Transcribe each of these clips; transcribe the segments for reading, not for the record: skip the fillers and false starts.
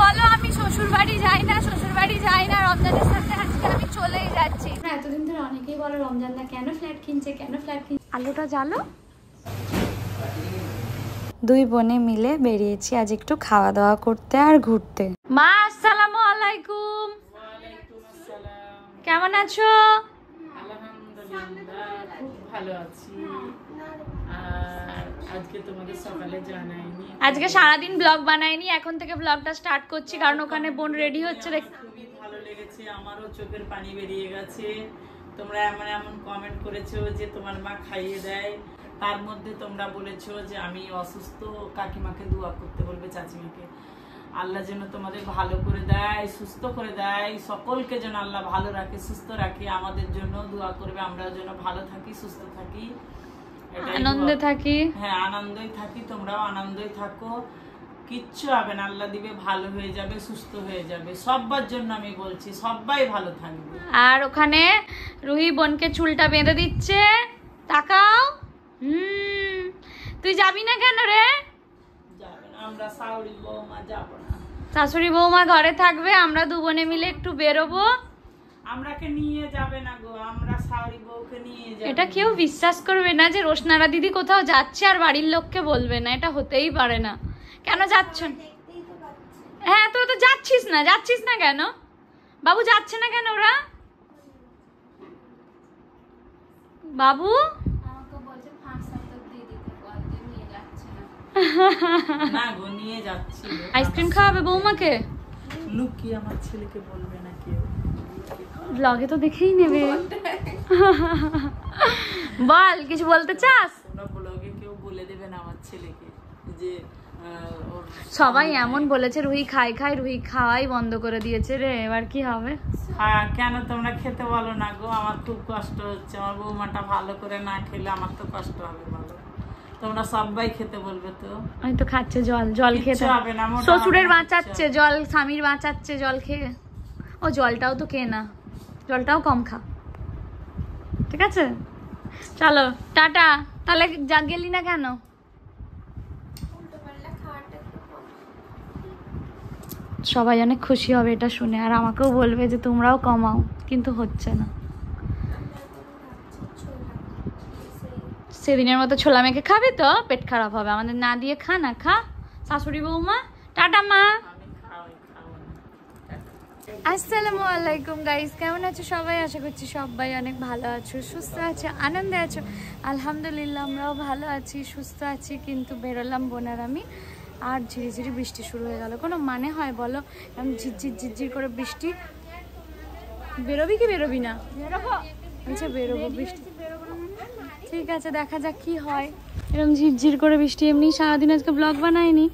বলো আমি শ্বশুর বাড়ি যাই না রমজানের সাথে আজকে আমি চলেই যাচ্ছি। এতদিন ধরে অনেকেই বলে রমজান দা কেন ফ্ল্যাট কিনছে আলুটা জ্বালো। দুই বোনে মিলে বেরিয়েছি আজ একটু খাওয়া দাওয়া করতে আর ঘুরতে। মা আসসালামু আলাইকুম। কেমন আছো? আলহামদুলিল্লাহ খুব ভালো আছি। আর আজকে তোমাদের সকালে জানাইনি, আজকে সারাদিন ব্লগ বানাইনি, এখন থেকে ব্লগটা স্টার্ট করছি কারণ ওখানে বোন রেডি হচ্ছে। খুবই ভালো লেগেছে, আমারও চোখের পানি বেরিয়ে গেছে। তোমরা এমন কমেন্ট করেছো যে তোমার মা খাইয়ে দেয়, তার মধ্যে তোমরা বলেছো যে আমি অসুস্থ, কাকিমাকে দোয়া করতে বলবে, চাচিমাকে। আল্লাহ যেন তোমাদের ভালো করে দেয়, সুস্থ করে দেয়, সকলকে যেন আল্লাহ ভালো রাখে, সুস্থ রাখে। আমাদের জন্য দোয়া করবে, আমরা যেন ভালো থাকি, সুস্থ থাকি, আনন্দে থাকি। হ্যাঁ, আনন্দই থাকি, তোমরাও আনন্দই থাকো। কিচ্ছু হবে না, আল্লাহ দিবে, ভালো হয়ে যাবে, সুস্থ হয়ে যাবে। সবার জন্য আমি বলছি, সবাই ভালো থাকবে। আর ওখানে রুহি বোনকে চুলটা বেঁধে দিচ্ছে, তাকাও। তুই যাবি না কেন রে? যাবে না, আমরা শাশুড়ি বৌমা যাব না। শাশুড়ি বৌমা ঘরে থাকবে, আমরা দু বোনে মিলে একটু বেরোবো। আমরাকে নিয়ে যাবে না গো, আমরা শাশুড়ি বউকে নিয়ে যাব। এটা কেউ বিশ্বাস করবে না যে রোশনারা দিদি কোথাও যাচ্ছে আর বাড়ির লোককে বলবে না, এটা হতেই পারে না। কেন যাচ্ছ? হ্যাঁ, তোরা তো যাচ্ছিস না কেন? বাবু যাচ্ছে না কেন ওরা? বাবু না গো, নিয়ে যাচ্ছি। আইসক্রিম খাওয়াবে বৌমাকে? লুকিয়ে আমার ছেলেকে বলবে না কেউ, ব্লগে তো দেখেই নেবে। বল, কিছু বলতে চাস? তোমরা ব্লগে কেউ বলে দেবে না আমার ছেলেকে যে সবাই এমন বলেছে রুহি খাই রুহি খাওয়াই বন্ধ করে দিয়েছে রে, এবার কি হবে? হ্যাঁ, কেন তোমরা খেতে বলো না গো? আমার খুব কষ্ট হচ্ছে, আমার বৌমাটা ভালো করে না খেলে আমার তো কষ্ট হবে। বলো, তোমরা সবাই খেতে বলবে তো? আমি তো খাচ্ছে জল খেতে হবে না, শ্বশুরের বাঁচাচ্ছে জল, স্বামীর বাঁচাচ্ছে জল খেয়ে। ও জলটাও তো কে না, জলটাও কম খা, ঠিক আছে? চলো টাটা। তাহলে গেলি না কেন? সবাই অনেক খুশি হবে এটা শুনে, আর আমাকেও বলবে যে তোমরাও কমাও, কিন্তু হচ্ছে না। সেদিনের মতো ছোলা মেখে খাবি তো পেট খারাপ হবে, আমাদের না দিয়ে খা না, খা শাশুড়ি বৌমা। টাটা মা। আসসালামু আলাইকুম গাইস, কেমন আছো সবাই? আশা করছি সবাই অনেক ভালো আছো, সুস্থ আছো, আনন্দে আছো। আলহামদুলিল্লাহ আমরাও ভালো আছি, সুস্থ আছি। কিন্তু বেরোলাম বোন আর আমি, আর ঝিরিঝিরি বৃষ্টি শুরু হয়ে গেল। কোনো মানে হয় বলো? এরকম ঝিরঝির করে বৃষ্টি। বেরোবি কি বেরোবি না? আচ্ছা বেরোবো, বৃষ্টি ঠিক আছে, দেখা যাক কি হয়। এরকম ঝিরঝির করে বৃষ্টি, এমনি সারাদিন আজকে ব্লগ বানাইনি,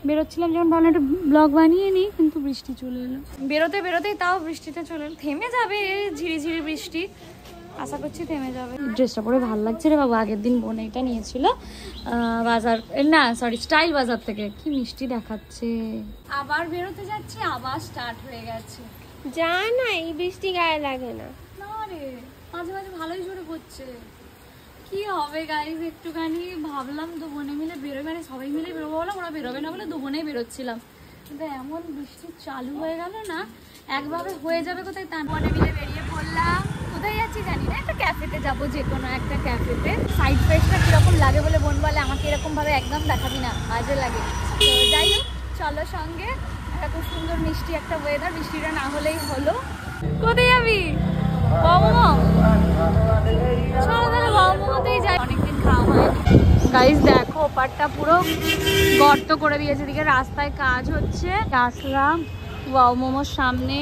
বেরোচ্ছিলাম যখন ভাবলাম একটা ব্লগ বানিয়ে নিই, কিন্তু বৃষ্টি চলে এলো। বেরোতেই তাও বৃষ্টিটা চলে এলো। থেমে যাবে ঝিরিঝিরি বৃষ্টি, আশা করছি থেমে যাবে। ড্রেসটা পরে ভালো লাগছে রে বাবু। আগের দিন বোন এটা নিয়েছিল বাজার, না সরি স্টাইল বাজার থেকে। কি মিষ্টি দেখাচ্ছে। আবার বেরোতে যাচ্ছি, আবার স্টার্ট হয়ে গেছে। যা না, এই বৃষ্টি গায়ে লাগে না। না রে, মাঝে মাঝে ভালোই জোরে পড়ছে। কি হবে গাইজ, একটুখানি ভাবলাম দু বোনে মিলে বেরোবে, মানে সবাই মিলে বেরোবো বললাম, ওরা বেরোবে না বলে দু বোনেই বেরোচ্ছিলাম। কিন্তু এমন বৃষ্টি চালু হয়ে গেল না, একভাবে হয়ে যাবে কোথায় তা। বোনে মিলে বেরিয়ে পড়লাম, কোথায় যাচ্ছি জানি না, একটা ক্যাফেতে যাবো, যে কোনো একটা ক্যাফেতে। সাইড ফেসটা কিরকম লাগে বলে বোন বলে আমাকে এরকম ভাবে একদম দেখাবি না, বাজে লাগে। তো যাই হোক, চলো সঙ্গে। এত সুন্দর মিষ্টি একটা ওয়েদার, বৃষ্টিটা না হলেই হলো। কোথায় যাবি? অনেকদিন খাওয়া হয়নি গাইস। দেখো ওপারটা পুরো গর্ত করে দিয়েছে, এদিকে রাস্তায় কাজ হচ্ছে। আসলাম ওয়াও মোমোর সামনে,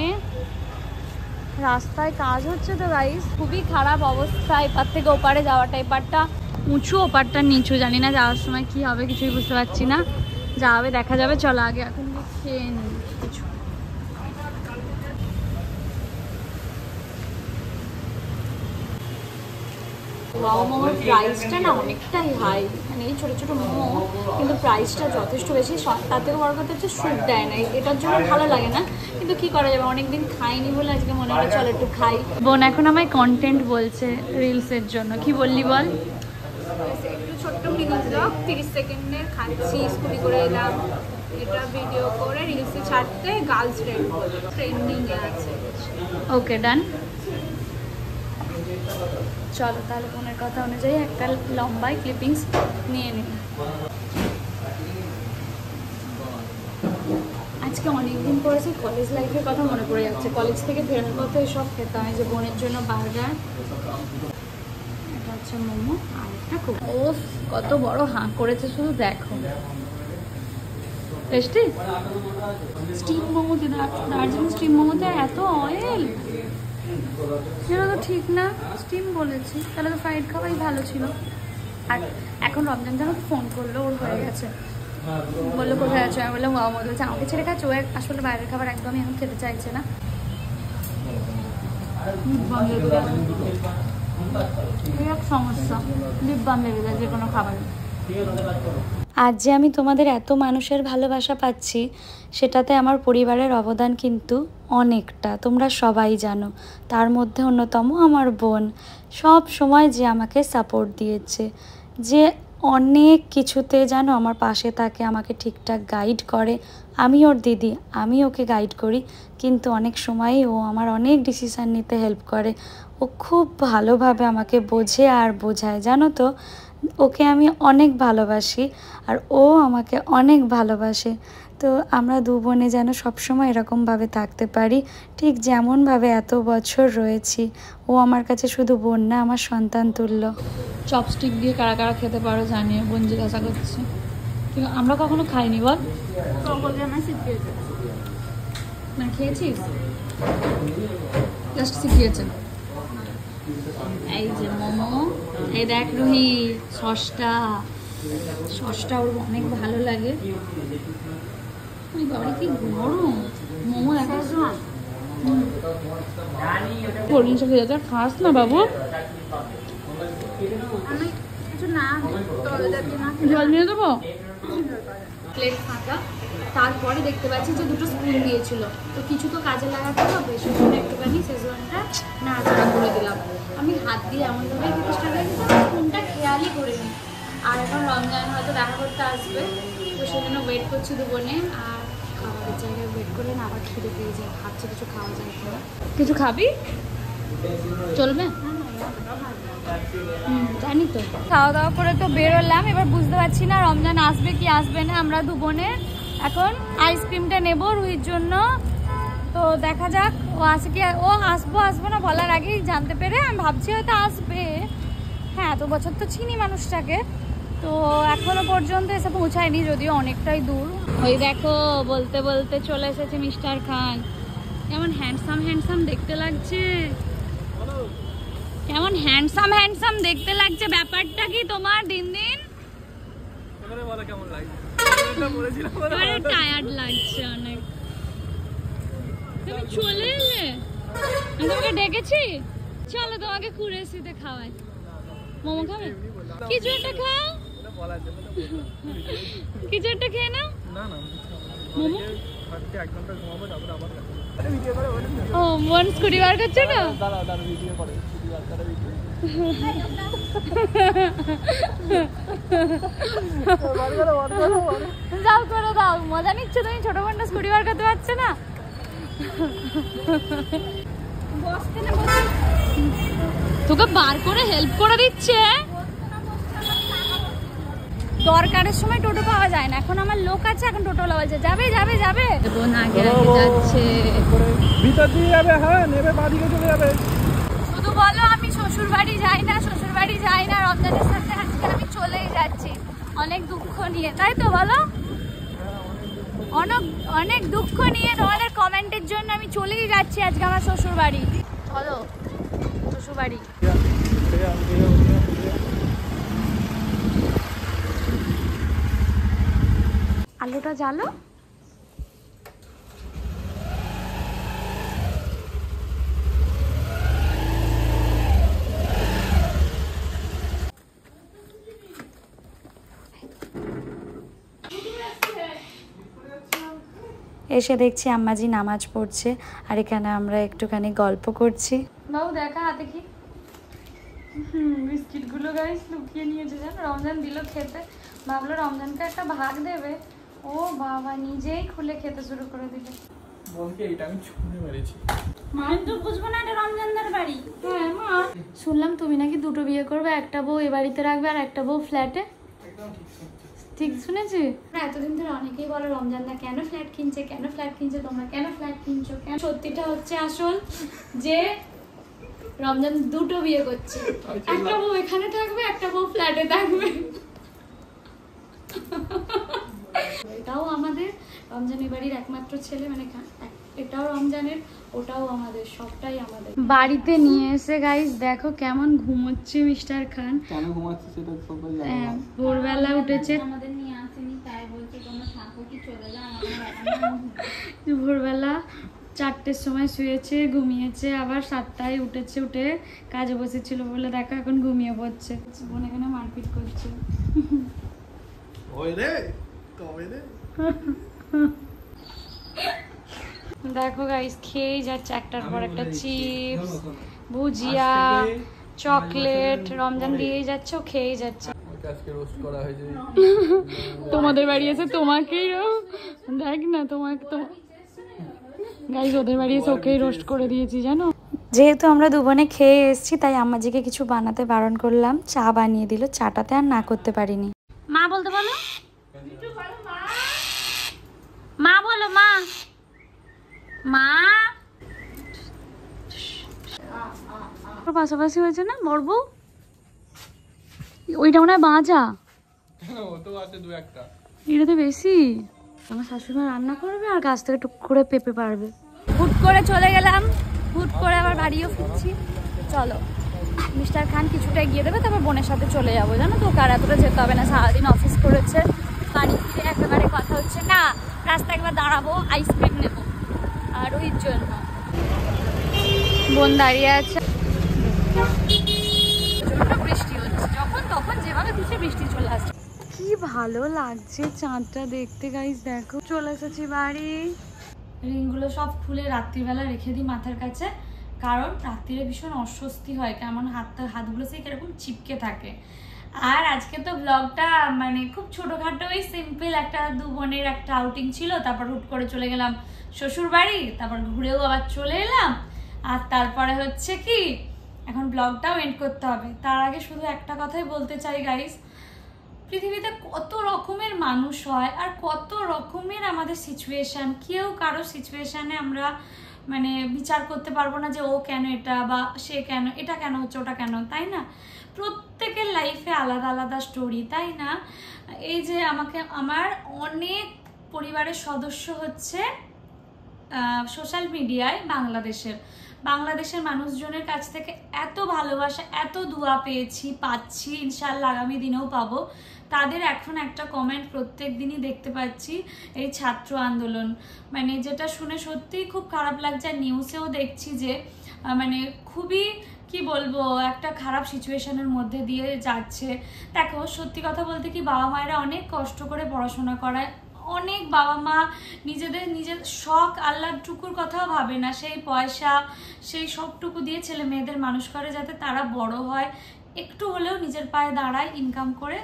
রাস্তায় কাজ হচ্ছে তো গাইস, খুবই খারাপ অবস্থা। এপার থেকে ওপারে যাওয়াটা, এপারটা উঁচু ওপারটা নিচু, জানি না যাওয়ার সময় কি হবে, কিছুই বুঝতে পারছি না। যা হবে দেখা যাবে। চলো আগে এখন খেয়ে নিই কিছু। ওয়াও মোমোর প্রাইসটা না অনেকটাই হাই, মানে এই ছোটো ছোটো মোমো, কিন্তু প্রাইসটা যথেষ্ট বেশি। তার থেকে বড় কথা হচ্ছে স্যুপ দেয় না, এটার জন্য ভালো লাগে না। কিন্তু কি করা যাবে, অনেকদিন খাইনি বলে আজকে মনে হলো চলো একটু খাই। বোন এখন আমায় কন্টেন্ট বলছে রিলসের জন্য। কি বললি বল? একটু ছোট্ট মিনি ব্লগ 30 সেকেন্ডের, খাচ্ছি, স্কুটি করে এলাম, এটা ভিডিও করে রিলসে ছাড়তে গার্লস ট্রেন্ডিং এ আছে। ওকে ডান, চলো তাহলে বোনের কথা অনুযায়ী একটা লম্বাই ক্লিপিংস নিয়ে নিই। আজকে অনেকদিন পরে সেই কলেজ লাইফের কথা মনে পড়ে যাচ্ছে। কলেজ থেকে ফেরার পথে সব খেতাম, এই যে বোনের জন্য বার্গার, এটা হচ্ছে মোমো, আর একটা ও কত বড় হাঁ করেছে শুধু দেখো। টেস্টি স্টিম মোমোতে, দার্জিলিং স্টিম মোমোতে এত অয়েল, সেটা তো ঠিক না। স্টিম বলেছি, তাহলে তো ফ্রাইড খাওয়াই ভালো ছিল। আর এখন রমজান যেন ফোন করলো, ওর হয়ে গেছে, বললো কোথায় আছো, আমি বললাম ওয়াও বলছে আমাকে ছেড়ে খাচ্ছে। ও আসলে বাইরের খাবার একদমই এখন খেতে চাইছে না। সমস্যা লিপ বাম লেগে যায় যে কোনো খাবারে। আজ যে আমি তোমাদের এত মানুষের ভালোবাসা পাচ্ছি, সেটাতে আমার পরিবারের অবদান কিন্তু অনেকটা, তোমরা সবাই জানো। তার মধ্যে অন্যতম আমার বোন, সব সময় যে আমাকে সাপোর্ট দিয়েছে, যে অনেক কিছুতে জানো আমার পাশে থাকে, আমাকে ঠিকঠাক গাইড করে। আমি ওর দিদি, আমি ওকে গাইড করি, কিন্তু অনেক সময়ই ও আমার অনেক ডিসিশান নিতে হেল্প করে। ও খুব ভালোভাবে আমাকে বোঝে আর বোঝায়, জানো তো। ওকে আমি অনেক ভালোবাসি আর ও আমাকে অনেক ভালোবাসে। তো আমরা দু বোনে যেন সবসময় এরকমভাবে থাকতে পারি, ঠিক যেমনভাবে এত বছর রয়েছি। ও আমার কাছে শুধু বোন না, আমার সন্তান তুল্য। চপস্টিক দিয়ে কারা কারা খেতে পারো জানিও, বোন জিজ্ঞাসা করছে। কিন্তু আমরা কখনো খাইনি, বল না, খেয়েছিস? জাস্ট শিখিয়েছে। এই যে মোমো, এই দেখ রুহি, সসটা ওর অনেক ভালো লাগে। ওই বাবা কি গরম মোমো, দেখা কোল্ড ড্রিঙ্কস খাস না বাবু, জল নিয়ে দেবো। প্লেট ফাঁকা, তারপরে দেখতে পাচ্ছি যে দুটো স্পুন দিয়েছিল, তো কিছু তো কাজে লাগাতে হবে, সেজন্য একটুখানি শেজওয়ানটা নাড়াচাড়া করে দিলাম। আমি হাত দিয়ে এমনভাবে চেষ্টা করেছি স্পুনটা খেয়ালই করে নিই। আর এখন রমজান হয়তো দেখা করতে আসবে, তো সেজন্য ওয়েট করছি দু বোনে। আর খাবারের জায়গায় ওয়েট করে না, আবার খিদে পেয়ে যায়, ভাবছি কিছু খাওয়া যায় কিনা। কিছু খাবি? চলবে? জানি তো। খাওয়া দাওয়া করে তো বেরোলাম, এবার বুঝতে পারছি না রমজান আসবে কি আসবে না। আমরা দু বোনে এখন আইসক্রিমটা নেবো রুহির জন্য, তো দেখা যাক ও আসে কি। ও আসবো না বলার আগেই জানতে পেরে আমি ভাবছি হয়তো আসবে। হ্যাঁ, এত বছর তো চিনি মানুষটাকে, তো এখনো পর্যন্ত এসে পৌঁছায়নি, যদিও অনেকটাই দূর। ওই দেখো বলতে বলতে চলে এসেছে মিস্টার খান। কেমন হ্যান্ডসাম দেখতে লাগছে, কেমন হ্যান্ডসাম দেখতে লাগছে। ব্যাপারটা কি তোমার দিন দিন? টায়ার্ড লাগছে অনেক। তুমি চলে এলে, আমি তোমাকে ডেকেছি। চলো তোমাকে কুরেসিতে খাওয়াই। মোমো খাবে? কিছু একটা খাও, কিছু একটা খেয়ে নাও। মোমো ও মন স্কুটি বার করছে না। যাও করে দাও, মজা নিচ্ছ তুমি। ছোট বোনটা স্কুটি বার করতে পারছে না। তোকে বার করে হেল্প করে দিচ্ছে। দরকারের সময় টোটো পাওয়া যায় না, এখন আমার লোক আছে, এখন টোটো বলছে যাবে যাবে যাবে। বোন আগে যাচ্ছে, ভিতর দিয়ে যাবে। হ্যাঁ, নেবে বাদিকে চলে যাবে। শুধু বলো আমি শ্বশুর বাড়ি যাই না, রমজানের সাথে আজকে আমি চলেই যাচ্ছি অনেক দুঃখ নিয়ে, তাই তো বলো? অনেক দুঃখ নিয়ে তোমাদের কমেন্টের জন্য আমি চলেই যাচ্ছি আজকে আমার শ্বশুর বাড়ি। চলো শ্বশুর বাড়ি। আলুটা জ্বালো। এসে দেখছি আম্মাজি নামাজ পড়ছে, আর এখানে আমরা একটুখানি গল্প করছি। বাবু দেখা হাতে কি বিস্কিটগুলো গাইস লুকিয়ে নিয়েছে, জানো রমজান দিল খেতে, ভাবলো রমজানকে একটা ভাগ দেবে, ও বাবা নিজেই খুলে খেতে শুরু করে দিল। বলকে এটা আমি ছুঁড়ে মেরেছি। মা তো বুঝবো না এটা রমজানদার বাড়ি। হ্যাঁ মা, শুনলাম তুমি নাকি দুটো বিয়ে করবে, একটা বউ এ বাড়িতে রাখবে আর একটা বউ ফ্ল্যাটে। ঠিক শুনেছি? এতদিন ধরে অনেকেই বলে রমজানদা কেন ফ্ল্যাট কিনছে, কেন ফ্ল্যাট কিনছে, তোমরা কেন ফ্ল্যাট কিনছো কেন। সত্যিটা হচ্ছে আসল যে রমজান দুটো বিয়ে করছে, একটা বউ এখানে থাকবে, একটা বউ ফ্ল্যাটে থাকবে। এটাও আমাদের রমজানের বাড়ির একমাত্র ছেলে, মানে এটাও রমজানের, ওটাও আমাদের, সবটাই আমাদের। বাড়িতে নিয়ে এসে গাইস দেখো কেমন ঘুমোচ্ছে মিস্টার খান। কেন ঘুমাচ্ছে সেটা সবাই জানে। ভোরবেলা উঠেছে, আমাদের নিয়ে আসেনি তাই বলছে তোমরা থাকো কি চলে যাও। ভোরবেলা 4টের সময় শুয়েছে, ঘুমিয়েছে, আবার 7টায় উঠেছে, উঠে কাজে বসেছিল বলে দেখো এখন ঘুমিয়ে পড়ছে। বোন এখানে মারপিট করছে। ওই রে কবে রে। দেখো গাইস খেয়েই যাচ্ছে একটার পর একটা, চিপস, ভুজিয়া, চকলেট, রমজান দিয়েই যাচ্ছে, ও খেয়েই যাচ্ছে। আজকে রোস্ট করা হয়েছে। তোমাদের বাড়ি এসে তোমাকেই দেখ না, তোমাকে তো গাইস ওদের বাড়ি এসে ওকেই রোস্ট করে দিয়েছি জানো। যেহেতু আমরা দুবোনে খেয়ে এসেছি তাই আম্মাজিকে কিছু বানাতে বারণ করলাম, চা বানিয়ে দিল, চাটাতে আর না করতে পারিনি। মা বলতে বলো, মা বলো, মা মা। পাশাপাশি হয়েছে না বড় বউ, ওইটা মনে হয় বাঁচা, ও তো আছে দু একটা। এটা তো বেশি। আমার শাশুড়ি রান্না করবে আর গাছ থেকে টুক করে পেঁপে পারবে। হুট করে চলে গেলাম, হুট করে আবার বাড়িও ফিরছি। চলো মিস্টার খান কিছুটা এগিয়ে দেবে, তারপর বোনের সাথে চলে যাবো, জানো তো কার এতটা যেতে হবে না, সারাদিন অফিস করেছে, বাড়ি ফিরে একেবারে কথা হচ্ছে না, রাস্তায় একবার দাঁড়াবো, আইসক্রিম নেবো, আর ওই জন্য বোন দাঁড়িয়ে আছে। বৃষ্টি হচ্ছে, যখন তখন যেভাবে দিচ্ছে বৃষ্টি চলে আসছে। কি ভালো লাগছে চাঁদটা দেখতে গাইস, দেখো চলে এসেছি বাড়ি। রিংগুলো সব খুলে রাত্রিবেলা রেখে দিই মাথার কাছে, কারণ রাত্রিরে ভীষণ অস্বস্তি হয়, কেমন হাতগুলো সেই কিরকম চিপকে থাকে। আর আজকে তো ব্লগটা মানে খুব ছোটোখাটো, ওই সিম্পল একটা দু বোনের একটা আউটিং ছিল, তারপর হুট করে চলে গেলাম শ্বশুর বাড়ি, তারপর ঘুরেও আবার চলে এলাম, আর তারপরে হচ্ছে কি এখন ব্লগটাও এন্ড করতে হবে। তার আগে শুধু একটা কথাই বলতে চাই গাইস, পৃথিবীতে কত রকমের মানুষ হয় আর কত রকমের আমাদের সিচুয়েশান, কেউ কারো সিচুয়েশানে আমরা মানে বিচার করতে পারবো না যে ও কেন এটা, বা সে কেন এটা কেন হচ্ছে, ওটা কেন, তাই না? প্রত্যেকের লাইফে আলাদা আলাদা স্টোরি, তাই না? এই যে আমার অনেক পরিবারের সদস্য হচ্ছে সোশ্যাল মিডিয়ায় বাংলাদেশের মানুষজনের কাছ থেকে এত ভালোবাসা, এত দোয়া পাচ্ছি, ইনশাআল্লাহ আগামী দিনেও পাবো। তাদের এখন একটা কমেন্ট প্রত্যেক দিনই দেখতে পাচ্ছি, এই ছাত্র আন্দোলন, মানে যেটা শুনে সত্যিই খুব খারাপ লাগছে। নিউজেও দেখছি যে মানে খুবই কি বলবো একটা খারাপ সিচুয়েশনের মধ্যে দিয়ে যাচ্ছে। দেখো সত্যি কথা বলতে কি, বাবা মায়েরা অনেক কষ্ট করে পড়াশোনা করায়, অনেক বাবা মা নিজের শখ আহ্লাদটুকুর কথাও ভাবে না, সেই পয়সা সেই সবটুকু দিয়ে ছেলে মেয়েদের মানুষ করে যাতে তারা বড় হয়, একটু হলেও নিজের পায়ে দাঁড়ায়, ইনকাম করে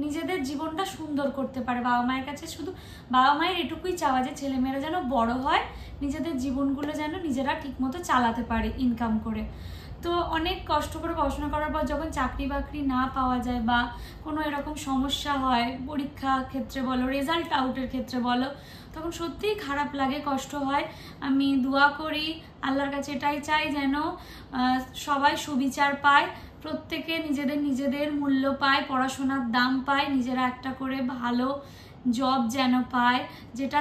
নিজেদের জীবনটা সুন্দর করতে পারে। বাবা মায়ের কাছে শুধু বাবা মায়ের এটুকুই চাওয়া যে ছেলেমেয়েরা যেন বড় হয়, নিজেদের জীবনগুলো যেন নিজেরা ঠিকমতো চালাতে পারে ইনকাম করে। তো অনেক কষ্ট করে পড়াশোনা করার পর যখন চাকরি বাকরি না পাওয়া যায় বা কোনো এরকম সমস্যা হয়, পরীক্ষা ক্ষেত্রে বলো, রেজাল্ট আউটের ক্ষেত্রে বলো, তখন সত্যিই খারাপ লাগে, কষ্ট হয়। আমি দোয়া করি, আল্লাহর কাছে এটাই চাই যেন সবাই সুবিচার পায়, প্রত্যেকে নিজেদের মূল্য পায়, পড়াশোনার দাম পায়, নিজেরা একটা করে ভালো জব যেন পায়, যেটা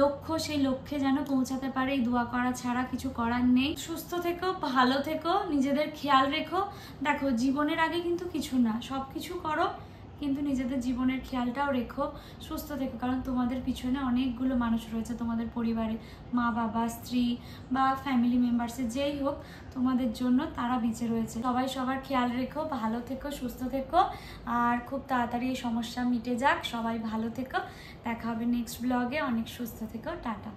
লক্ষ্য সেই লক্ষ্যে যেন পৌঁছাতে পারে। এই দোয়া করা ছাড়া কিছু করার নেই। সুস্থ থেকো, ভালো থেকো, নিজেদের খেয়াল রেখো। দেখো জীবনের আগে কিন্তু কিছু না, সব কিছু করো কিন্তু নিজেদের জীবনের খেয়ালটাও রেখো, সুস্থ থেকো, কারণ তোমাদের পিছনে অনেকগুলো মানুষ রয়েছে, তোমাদের পরিবারে মা বাবা, স্ত্রী বা ফ্যামিলি মেম্বার্সে যেই হোক, তোমাদের জন্য তারা বেঁচে রয়েছে। সবাই সবার খেয়াল রেখো, ভালো থেকো, সুস্থ থেকো, আর খুব তাড়াতাড়ি এই সমস্যা মিটে যাক। সবাই ভালো থেকো, দেখা হবে নেক্সট ব্লগে। অনেক সুস্থ থেকো, টাটা।